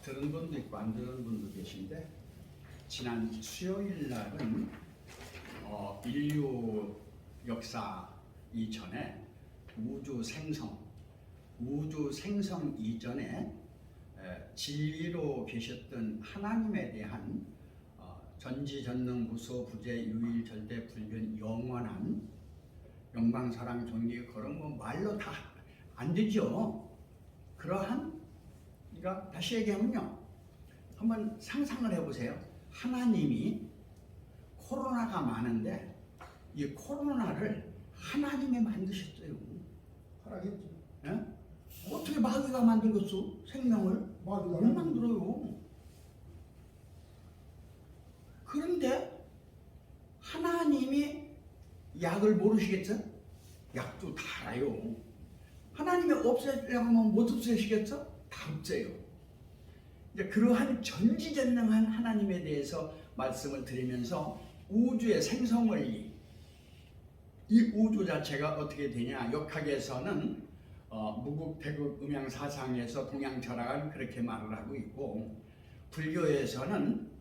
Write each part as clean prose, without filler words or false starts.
들은 분도 있고 안 들은 분도 계신데, 지난 수요일 날은 인류 역사 이전에 우주 생성 이전에 진리로 계셨던 하나님에 대한 전지전능무소부재 유일절대불변 영원한 영광사랑 존귀, 그런 거 말로 다 안 되죠. 그러한, 그러니까 다시 얘기하면요, 한번 상상을 해보세요. 하나님이 코로나가 많은데 이 코로나를 하나님이 만드셨어요. 하라겠지. 예? 어떻게 마귀가 만들겠어? 생명을 마귀가 못 만들어요. 그런데 하나님이 약을 모르시겠죠? 약도 다 알아요. 하나님이 없애려고 하면 못 없애시겠죠? 다 없애요. 이제 그러한 전지전능한 하나님에 대해서 말씀을 드리면서 우주의 생성 원리, 이 우주 자체가 어떻게 되냐, 역학에서는 무국태국 음양사상에서 동양철학은 그렇게 말을 하고 있고, 불교에서는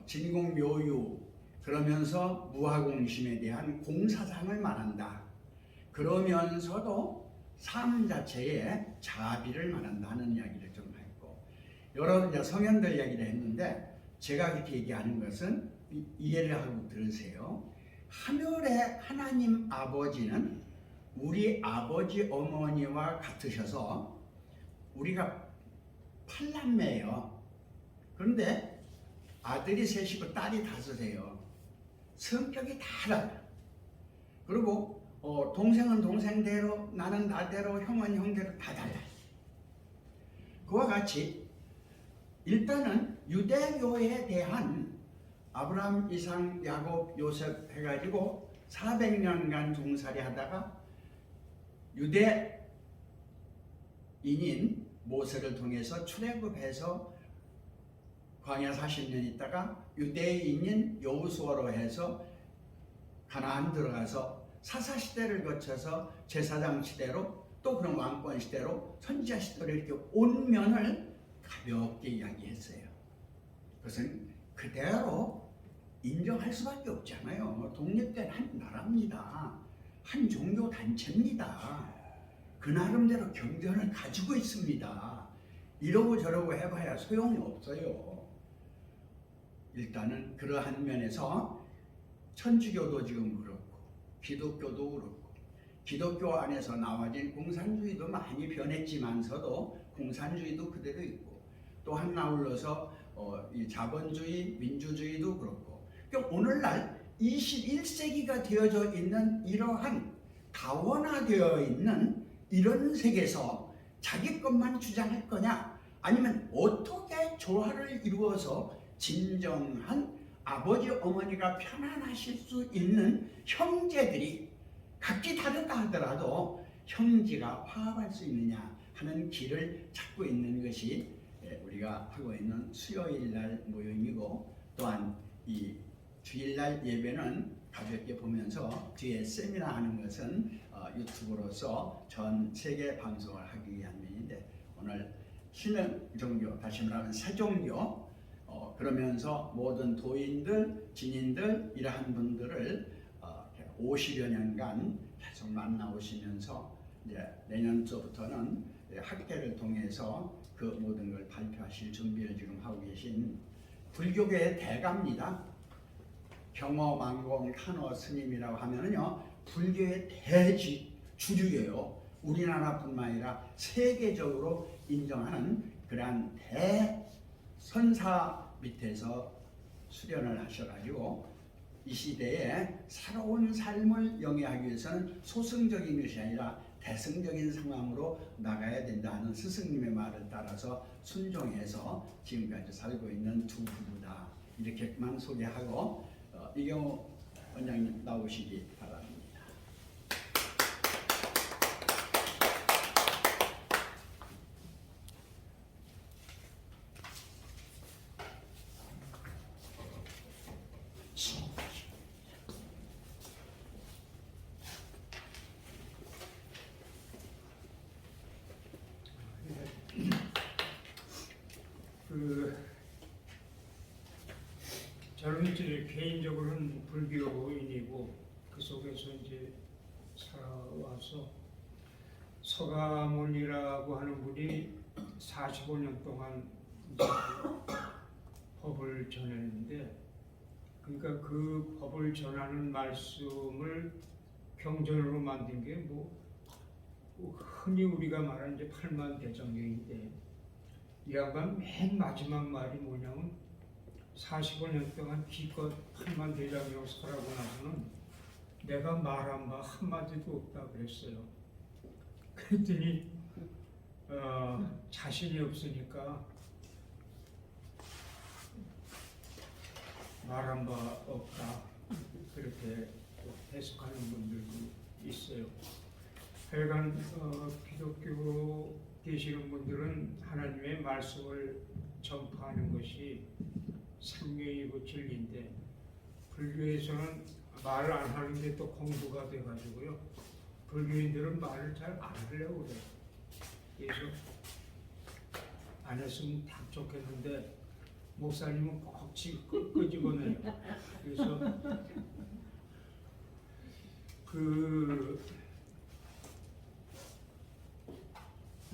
진공묘유, 그러면서 무하공심에 대한 공사상을 말한다. 그러면서도 삶 자체의 자비를 말한다 하는 이야기를 좀 했고, 여러 이제 성현들 이야기를 했는데, 제가 그렇게 얘기하는 것은 이해를 하고 들으세요. 하늘의 하나님 아버지는 우리 아버지 어머니와 같으셔서 우리가 8남매예요. 그런데 아들이 셋이고 딸이 5이에요. 성격이 다 달라요. 그리고 동생은 동생대로, 나는 나대로, 형은 형대로 다 달라요. 그와 같이 일단은 유대교에 대한 아브라함, 이삭, 야곱, 요셉 해가지고 400년간 종살이 하다가 유대인인 모세를 통해서 출애굽해서 광야 40년 있다가 유대인인 여호수아로 해서 가나안 들어가서 사사시대를 거쳐서 제사장 시대로, 또 그런 왕권 시대로, 선지자 시대로 이렇게 온 면을 가볍게 이야기했어요. 그것은 그대로 인정할 수밖에 없잖아요. 독립된 한 나라입니다. 한 종교 단체입니다. 그 나름대로 경전을 가지고 있습니다. 이러고 저러고 해봐야 소용이 없어요. 일단은 그러한 면에서 천주교도 지금 그렇고 기독교도 그렇고, 기독교 안에서 나와진 공산주의도 많이 변했지만서도 공산주의도 그대로 있고, 또 한 아울러서 이 자본주의, 민주주의도 그렇고, 그러니까 오늘날 21세기가 되어져 있는 이러한 다원화되어 있는 이런 세계에서 자기 것만 주장할 거냐, 아니면 어떻게 조화를 이루어서 진정한 아버지 어머니가 편안하실 수 있는 형제들이 각기 다르다 하더라도 형제가 화합할 수 있느냐 하는 길을 찾고 있는 것이 우리가 하고 있는 수요일날 모임이고, 또한 이 주일날 예배는 가볍게 보면서 뒤에 세미나 하는 것은 유튜브로서 전 세계 방송을 하기 위한 면인데, 오늘 신흥 종교, 다시 말하면 세종교, 그러면서 모든 도인들, 진인들 이러한 분들을 50여 년간 계속 만나오시면서 이제 내년부터는 학계를 통해서 그 모든 걸 발표하실 준비를 지금 하고 계신 불교계의 대가입니다. 경어망공 탄어 스님이라고 하면은요, 불교의 주류예요. 우리나라뿐만 아니라 세계적으로 인정하는 그러한 대선사 밑에서 수련을 하셔가지고 이 시대에 새로운 삶을 영위하기 위해서는 소승적인 것이 아니라 대승적인 상황으로 나가야 된다 하는 스승님의 말을 따라서 순종해서 지금까지 살고 있는 두 부부다, 이렇게만 소개하고 이경호 원장님 나오시기 바랍니다. 그 저는 이제 개인적으로는 불교인이고 그 속에서 이제 살아와서 서가모니라고 하는 분이 45년 동안 이제 법을 전했는데, 그러니까 그 법을 전하는 말씀을 경전으로 만든 게 뭐 흔히 우리가 말하는 이제 팔만대장경인데, 이 양반 맨 마지막 말이 뭐냐면 45년 동안 기껏 팔만대장경 살아고 나서는 내가 말한 바 한마디도 없다 그랬어요. 그랬더니 자신이 없으니까 말한 바 없다 그렇게 해석하는 분들도 있어요. 하여간 기독교 계시는 분들은 하나님의 말씀을 전파하는 것이 생명이고 진리인데, 불교에서는 말을 안 하는 게 또 공부가 돼가지고요, 불교인들은 말을 잘 안 하려고 그래요. 그래서 안 했으면 딱 좋겠는데 목사님은 꼭 끄집어내요. 그래서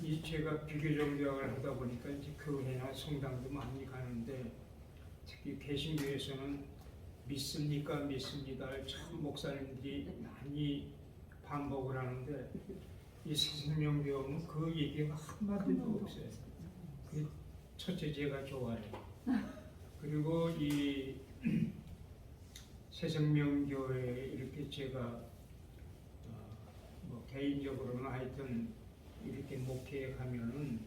이 제가 비교정교학을 하다 보니까 이제 교회나 성당도 많이 가는데, 특히 개신교에서는 믿습니까? 믿습니다. 참 목사님들이 많이 반복을 하는데, 이 새생명교는 그 얘기가 한마디도 없어요. 그 첫째 제가 좋아해요. 그리고 이 새생명교회 이렇게 제가 뭐 개인적으로는 하여튼 이렇게 목회에 가면은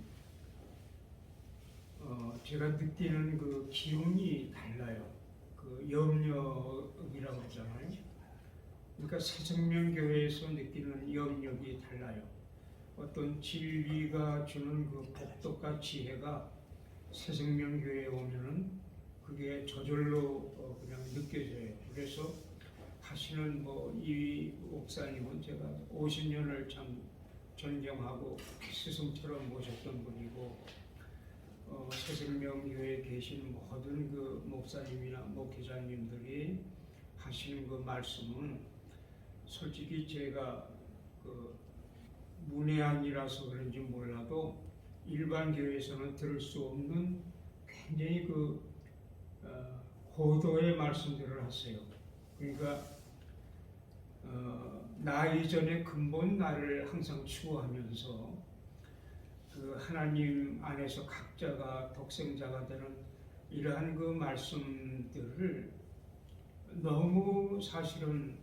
제가 느끼는 그 기운이 달라요. 그 염력이라고 하잖아요. 그러니까 새생명교회에서 느끼는 염력이 달라요. 어떤 진리가 주는 그 복덕과 지혜가 새생명교회에 오면은 그게 저절로 그냥 느껴져요. 그래서 다시는 뭐 이 목사님은 제가 50년을 참 존경하고 스승처럼 모셨던 분이고, 새생명교회에 계신 모든 그 목사님이나 목회자님들이 하시는 그 말씀은 솔직히 제가 그 문외한이라서 그런지 몰라도 일반 교회에서는 들을 수 없는 굉장히 그 고도의 말씀들을 하세요. 그러니까 나 이전의 근본 나를 항상 추구하면서 그 하나님 안에서 각자가 독생자가 되는 이러한 그 말씀들을 너무 사실은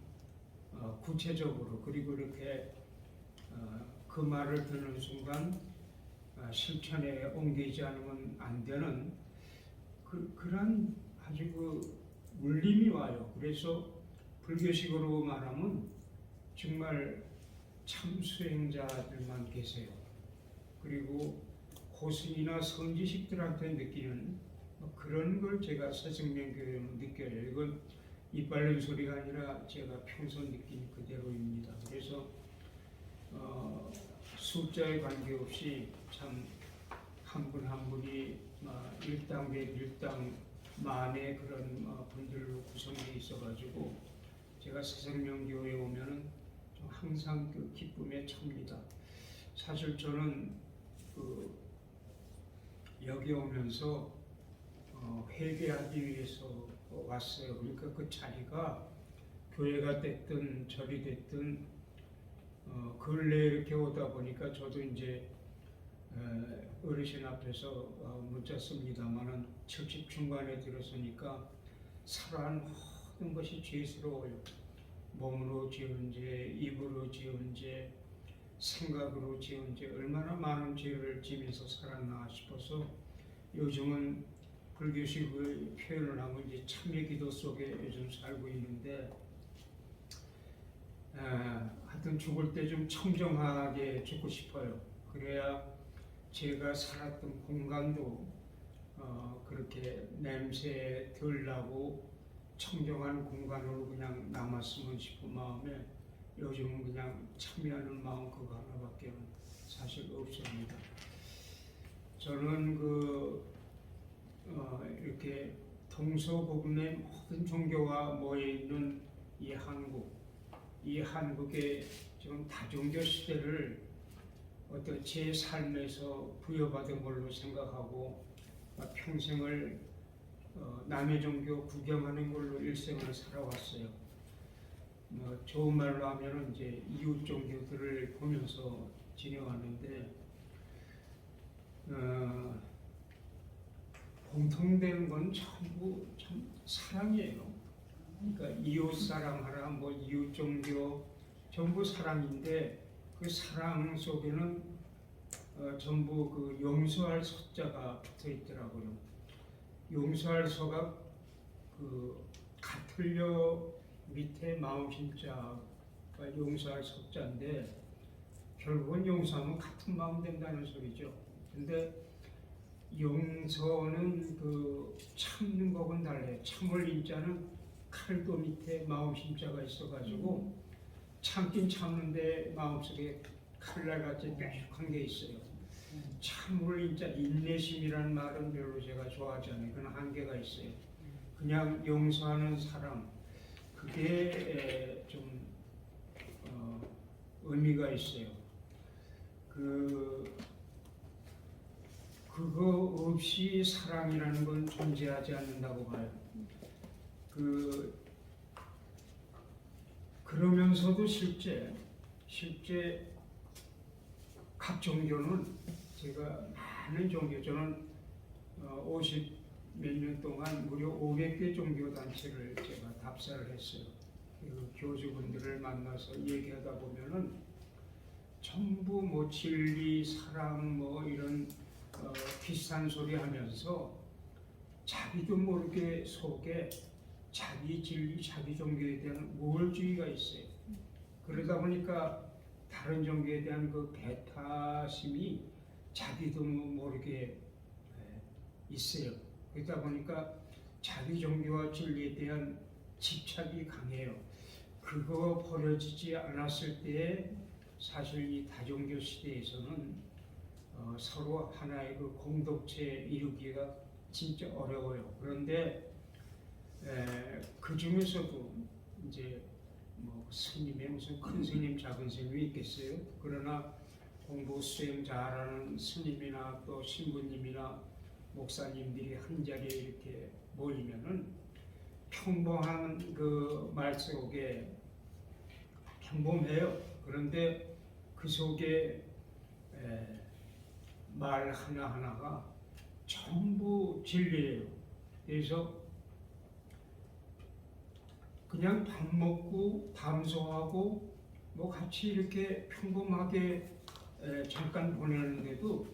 구체적으로, 그리고 이렇게 그 말을 듣는 순간 실천에 옮기지 않으면 안 되는 그런 아주 그 울림이 와요. 그래서 불교식으로 말하면 정말 참 수행자들만 계세요. 그리고 고승이나 성지식들한테 느끼는 그런 걸 제가 새생명교회에 느껴요. 이건 이빨린 소리가 아니라 제가 평소 느낀 그대로입니다. 그래서 숫자에 관계없이 참 한 분 한 분이 일당백 일당만의 그런 분들로 구성되어 있어가지고 제가 새생명교회에 오면은 항상 그 기쁨에 찹니다. 사실 저는 그 여기 오면서 회개하기 위해서 왔어요. 그러니까 그 자리가 교회가 됐든 절이 됐든 근래 이렇게 오다 보니까 저도 이제 어르신 앞에서 문자 씁니다만은 70 중반에 들었으니까 살아난 모든 것이 죄스러워요. 몸으로 지은 죄, 입으로 지은 죄, 생각으로 지은 죄, 얼마나 많은 죄를 지면서 살았나 싶어서 요즘은 불교식의 표현을 하면 이제 참회 기도 속에 요즘 살고 있는데, 하여튼 죽을 때 좀 청정하게 죽고 싶어요. 그래야 제가 살았던 공간도 그렇게 냄새 덜 나고 청정한 공간으로 그냥 남았으면 싶은 마음에 요즘은 그냥 참여하는 마음 그거 하나밖에 사실 없습니다. 저는 그 이렇게 동서고금의 모든 종교가 모여 있는 이 한국의 지금 다종교 시대를 어떤 제 삶에서 부여받은 걸로 생각하고 평생을 남의 종교 구경하는 걸로 일생을 살아왔어요. 좋은 말로 하면은 이제 이웃 종교들을 보면서 지내왔는데 공통되는 건 전부 참 사랑이에요. 그러니까 이웃 사랑하라, 뭐 이웃 종교 전부 사랑인데 그 사랑 속에는 전부 그 용서할 서자가 붙어 있더라고요. 용서할 서가 그 가틀려 밑에 마음 힘자가 용서할 서자인데 결국은 용서하면 같은 마음 된다는 소리죠. 근데 용서는 그 참는 것은 달라요. 참을 인자는 칼도 밑에 마음 심자가 있어가지고 참긴 참는데 마음속에 칼날같이 뾰족한 게 있어요. 참을 인자 인내심이라는 말은 별로 제가 좋아하지 않아요. 그건 한계가 있어요. 그냥 용서하는 사람 그게 좀 의미가 있어요. 그거 없이 사랑이라는 건 존재하지 않는다고 봐요. 그러면서도 실제 각 종교는 제가 많은 종교 저는 50 몇 년 동안 무려 500개 종교 단체를 제가 답사를 했어요. 그 교주분들을 만나서 얘기하다 보면은 전부 뭐 진리, 사랑 뭐 이런 비슷한 소리 하면서 자기도 모르게 속에 자기 진리, 자기 종교에 대한 우월주의가 있어요. 그러다 보니까 다른 종교에 대한 그 배타심이 자기도 모르게 있어요. 그러다 보니까 자기 종교와 진리에 대한 집착이 강해요. 그거 버려지지 않았을 때에 사실 이 다종교 시대에서는 서로 하나의 그 공동체 이루기가 진짜 어려워요. 그런데 그 중에서도 이제 뭐 스님의 무슨 큰 스님, 작은 스님이 있겠어요. 그러나 공부 수행 잘하는 스님이나 또 신부님이나 목사님들이 한 자리에 이렇게 모이면은 평범한 그 말 속에 평범해요. 그런데 그 속에 말 하나하나가 전부 진리예요. 그래서 그냥 밥 먹고 담소하고 뭐 같이 이렇게 평범하게 잠깐 보내는데도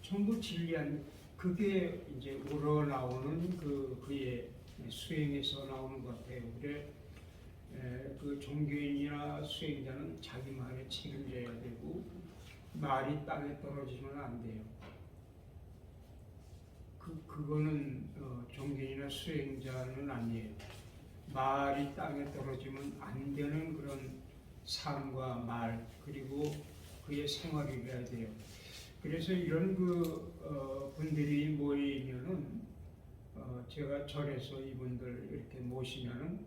전부 진리한 그게 이제 우러나오는 그의 수행에서 나오는 것 같아요. 그래 그 종교인이나 수행자는 자기 말에 책임져야 되고 말이 땅에 떨어지면 안 돼요. 그거는 종교인이나 수행자는 아니에요. 말이 땅에 떨어지면 안 되는 그런 삶과 말 그리고 그의 생활이어야 돼요. 그래서 이런 분들이 모이면은 제가 절에서 이분들 이렇게 모시면은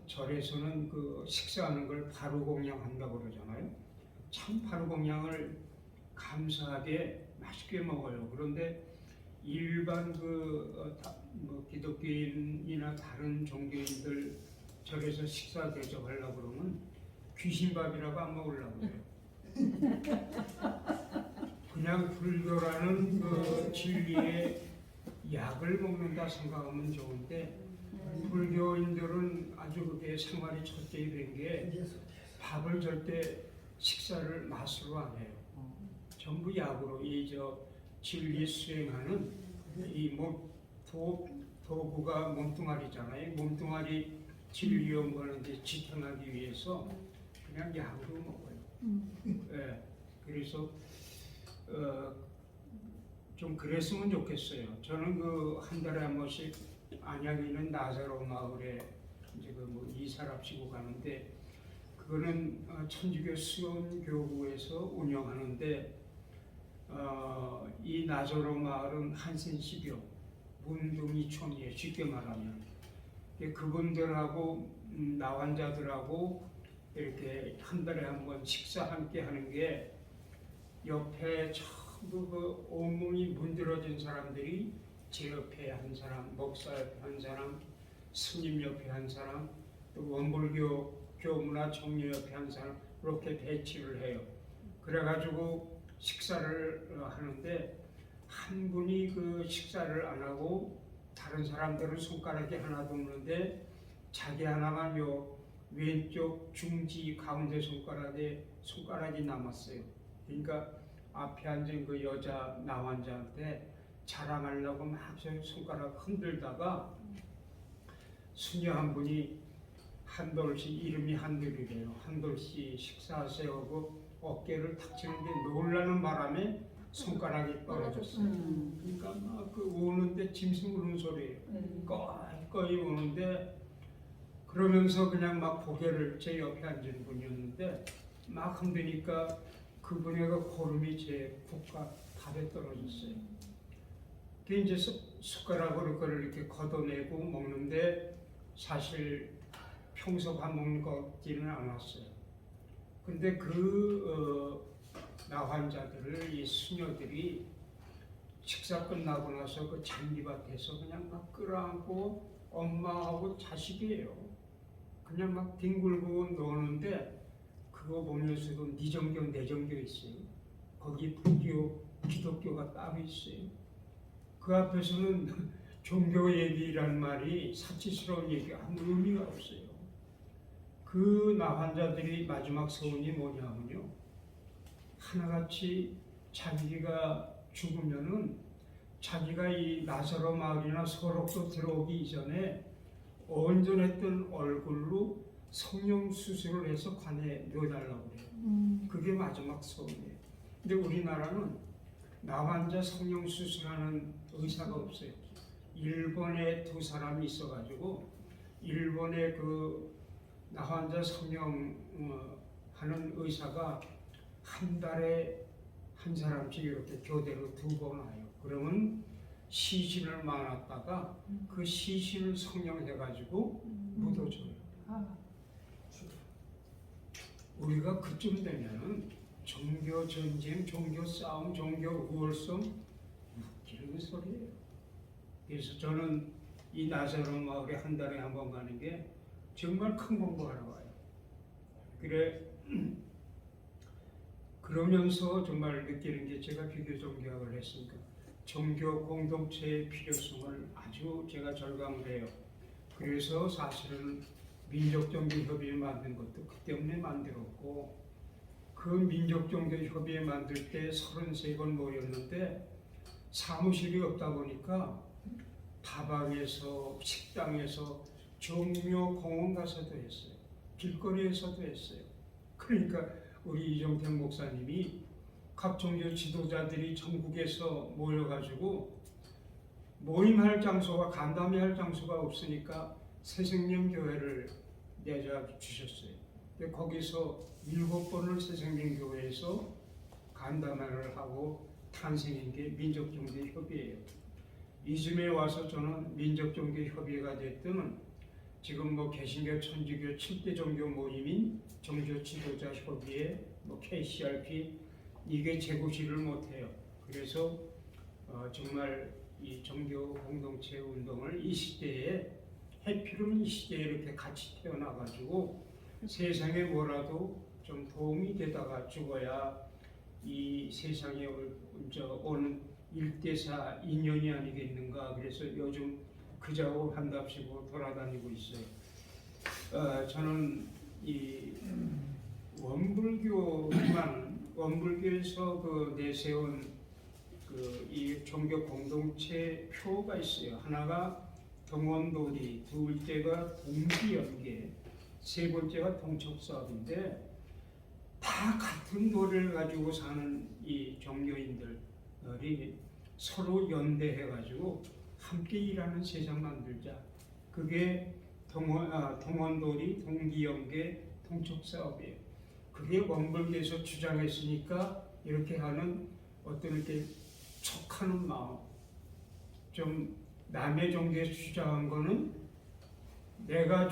절에서는 그 식사하는 걸 바루공양한다고 그러잖아요. 참 바루공양을 감사하게 맛있게 먹어요. 그런데 일반 뭐 기독교인이나 다른 종교인들 절에서 식사 대접하려고 그러면 귀신밥이라고 안 먹으려고 해요. 그냥 불교라는 그 진리의 약을 먹는다 생각하면 좋은데 불교인들은 아주 그게 생활이 철저히 된 게 밥을 절대 식사를 맛으로 안 해요. 전부 약으로 진리 수행하는 이 도구가 몸뚱아리잖아요. 몸뚱아리 진리 연구하는 데 지탱하기 위해서 그냥 약으로 먹어요. 네, 그래서 좀 그랬으면 좋겠어요. 저는 한 달에 한 번씩 안양에 있는 나사로 마을에 이제 뭐 이사랍시고 가는데 그거는 천주교 수원교구에서 운영하는데 이 나사로 마을은 한센 10여 문둥이촌이에요. 쉽게 말하면. 그분들하고 나환자들하고 이렇게 한 달에 한 번 식사 함께 하는 게 옆에 전부 그 온몸이 문드러진 사람들이 제 옆에 한 사람, 목사 옆에 한 사람, 스님 옆에 한 사람, 또 원불교 교문화 청년 옆에 한 사람 이렇게 배치를 해요. 그래가지고 식사를 하는데 한 분이 그 식사를 안 하고 다른 사람들은 손가락이 하나도 없는데 자기 하나만 요 왼쪽 중지 가운데 손가락이 남았어요. 그러니까 앞에 앉은 그 여자 나환자한테 자랑하려고 막 손가락 흔들다가 수녀 한 분이 한돌씨, 이름이 한돌이래요. 한돌씨 식사하세요 하고 어깨를 탁 치는데 놀라는 바람에 손가락이 떨어졌어요. 그러니까 막 그 우는데 짐승 우는 소리예요. 꺼이 우는데 그러면서 그냥 막 고개를 제 옆에 앉은 분이었는데 막 흔드니까 그분의 그 고름이 제 붓과 밥에 떨어졌어요. 그 이제 숟가락으로 그걸 이렇게 걷어내고 먹는데 사실 평소 밥 먹는 것 같지는 않았어요. 근데 나환자들을 이 수녀들이 식사 끝나고 나서 그 잔디밭에서 그냥 막 끌어안고 엄마하고 자식이에요. 그냥 막 뒹굴고 노는데 그거 보면서도 네 정교 내 정교 있어요. 거기 불교 기독교가 따로 있어요. 그 앞에서는 종교 얘기란 말이 사치스러운 얘기가 아무 의미가 없어요. 그 나환자들이 마지막 소원이 뭐냐면요, 하나같이 자기가 죽으면은 자기가 이 나사로 마을이나 소록도 들어오기 이전에 온전했던 얼굴로 성령 수술을 해서 관에 넣어달라고 그래요. 그게 마지막 소원이에요. 근데 우리나라는 나환자 성령 수술하는 의사가 없어요. 일본에 두 사람이 있어가지고 일본의 그 나환자 성령 하는 의사가 한 달에 한 사람씩 이렇게 교대로 2번 와요. 그러면 시신을 만났다가 그 시신을 성령해가지고 묻어줘요. 우리가 그쯤 되면은 종교 전쟁, 종교 싸움, 종교 우월성 웃기는 소리예요. 그래서 저는 이 나사로 마을에 한 달에 한 번 가는 게 정말 큰 공부하러 와요. 그러면서 정말 느끼는 게 제가 비교적 개혁을 했으니까 종교 공동체의 필요성을 아주 제가 절감을 해요. 그래서 사실은 민족종교협의회 만든 것도 그 때문에 만들었고, 그 민족종교협의회 만들 때 33번 모였는데 사무실이 없다 보니까 다방에서 식당에서 종묘 공원 가서도 했어요. 길거리에서도 했어요. 그러니까 우리 이정택 목사님이 각 종교 지도자들이 전국에서 모여가지고 모임할 장소가 간담회할 장소가 없으니까 새생명교회를 내주셨어요. 거기서 7번을 새생명교회에서 간담회를 하고 탄생한 게 민족종교협의회예요. 이쯤에 와서 저는 민족종교협의회가 됐든 지금 개신교, 천주교 7대 종교 모임인 종교 지도자 협의회, KCRP 이게 제고시를 못해요. 그래서 정말 이 종교 공동체 운동을 이 시대에 해피로는 이 시대에 이렇게 같이 태어나가지고 세상에 뭐라도 좀 도움이 되다가 죽어야 이 세상에 오는 일대사 인연이 아니겠는가. 그래서 요즘 그자고 한답시고 돌아다니고 있어요. 저는 이 원불교에서 내세운 이 종교 공동체 표가 있어요. 하나가 동원도리, 둘째가 동기연계, 세 번째가 동척사업인데 다 같은 도리를 가지고 사는 이 종교인들이 서로 연대해가지고 함께 일하는 세상 만들자. 그게 동원도리, 동기연계, 동척사업이에요. 그게 원불교에서 주장했으니까 이렇게 하는 어떤 이렇게 촉하는 마음, 좀 남의 종교에서 주장한 거는 내가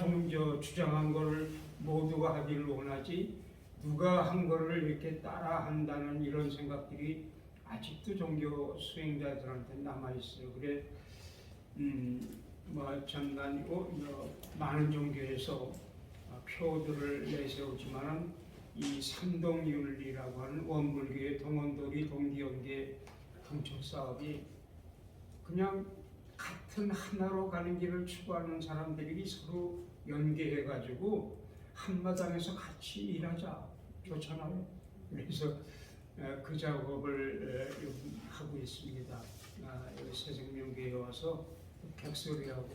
주장한 거를 모두가 하기를 원하지 누가 한 거를 이렇게 따라한다는 이런 생각들이 아직도 종교 수행자들한테 남아 있어요. 그래 전반이고 많은 종교에서 표들을 내세우지만은 이 삼동윤리라고 하는 원불교의 동원돌이 동기연계 동척 사업이 그냥 같은 하나로 가는 길을 추구하는 사람들이 서로 연계해가지고 한마당에서 같이 일하자 좋잖아요. 그래서 그 작업을 하고 있습니다. 여기 새생명교회에 와서 객소리하고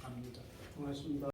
갑니다. 고맙습니다.